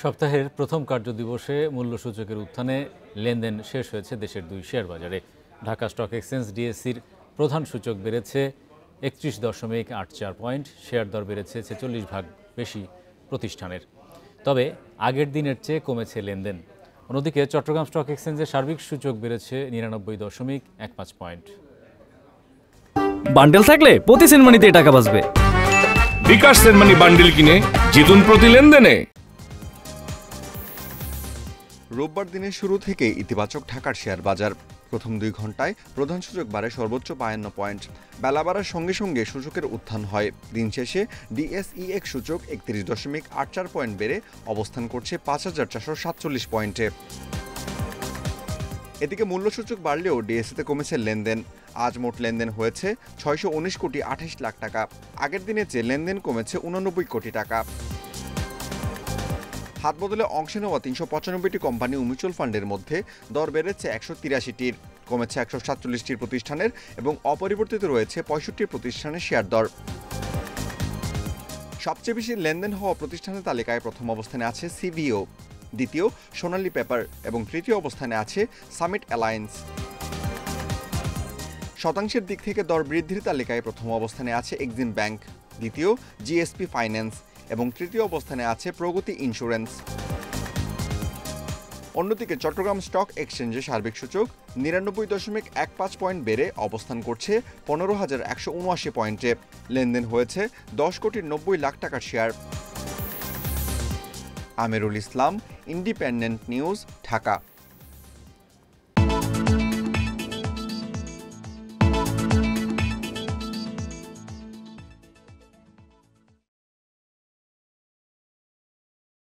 সপ্তাহের প্রথম কার্যদিবসে মূল্যসূচকের উত্থানে লেনদেন শেষ হয়েছে দেশের দুই শেয়ার বাজারে। ঢাকা স্টক এক্সচেঞ্জ ডিএসসির প্রধান সূচক বেড়েছে 31.84 পয়েন্ট, শেয়ার দর বেড়েছে 46 ভাগ বেশি প্রতিষ্ঠানের। তবে আগের দিনের চেয়ে কমেছে লেনদেন। অন্যদিকে চট্টগ্রাম স্টক এক্সচেঞ্জের সার্বিক সূচক বেড়েছে 99.15 পয়েন্ট। বান্ডেল থাকলে প্রতি সেনমানিতে টাকা বাঁচবে। বিকাশ সেনমানি বান্ডেল কিনে জিতুন প্রতি লেনদেনে। রোববার দিনের শুরু থেকে ইতিবাচক ঢাকার শেয়ার বাজার। প্রথম 2 ঘন্টায় প্রধান সূচক বাড়ে সর্বোচ্চ 52 পয়েন্ট। বেলা বাড়ার সঙ্গে সঙ্গে সূচকের উত্থান হয়। দিন শেষে ডিএসইএক্স সূচক 31.84 পয়েন্ট বেড়ে অবস্থান করছে 5447 পয়েন্টে। এদিকে মূল্যসূচক বাড়লেও ডিএসইতে কমেছে লেনদেন। আজ মোট লেনদেন হয়েছে 619.28 লাখ টাকা। আগের দিনের চেয়ে লেনদেন কমেছে 89 কোটি টাকা। হাত বদলে অংশে নেওয়া 395টি কোম্পানি ও মিউচুয়াল ফান্ডের মধ্যে দর বেড়েছে 183টির, কমেছে 147টির প্রতিষ্ঠানের এবং অপরিবর্তিত রয়েছে 65 প্রতিষ্ঠানের শেয়ার দর। সবচেয়ে বেশি লেনদেন হওয়া প্রতিষ্ঠানের তালিকায় প্রথম অবস্থানে আছে সিভিও, দ্বিতীয় সোনালী পেপার এবং তৃতীয় অবস্থানে আছে সামিট অ্যালায়েন্স। শতাংশের দিক থেকে দর বৃদ্ধির তালিকায় প্রথম অবস্থানে আছে এক্সিম ব্যাংক, দ্বিতীয় জিএসপি ফাইন্যান্স এবং তৃতীয় অবস্থানে আছে প্রগতি ইন্স্যুরেন্স। অন্যদিকে চট্টগ্রাম স্টক এক্সচেঞ্জে সার্বিক সূচক 99.15 পয়েন্ট বেড়ে অবস্থান করছে 15,179 পয়েন্টে। লেনদেন হয়েছে 10,90,00,000 টাকার share. Amirul Islam, independent news, Dhaka.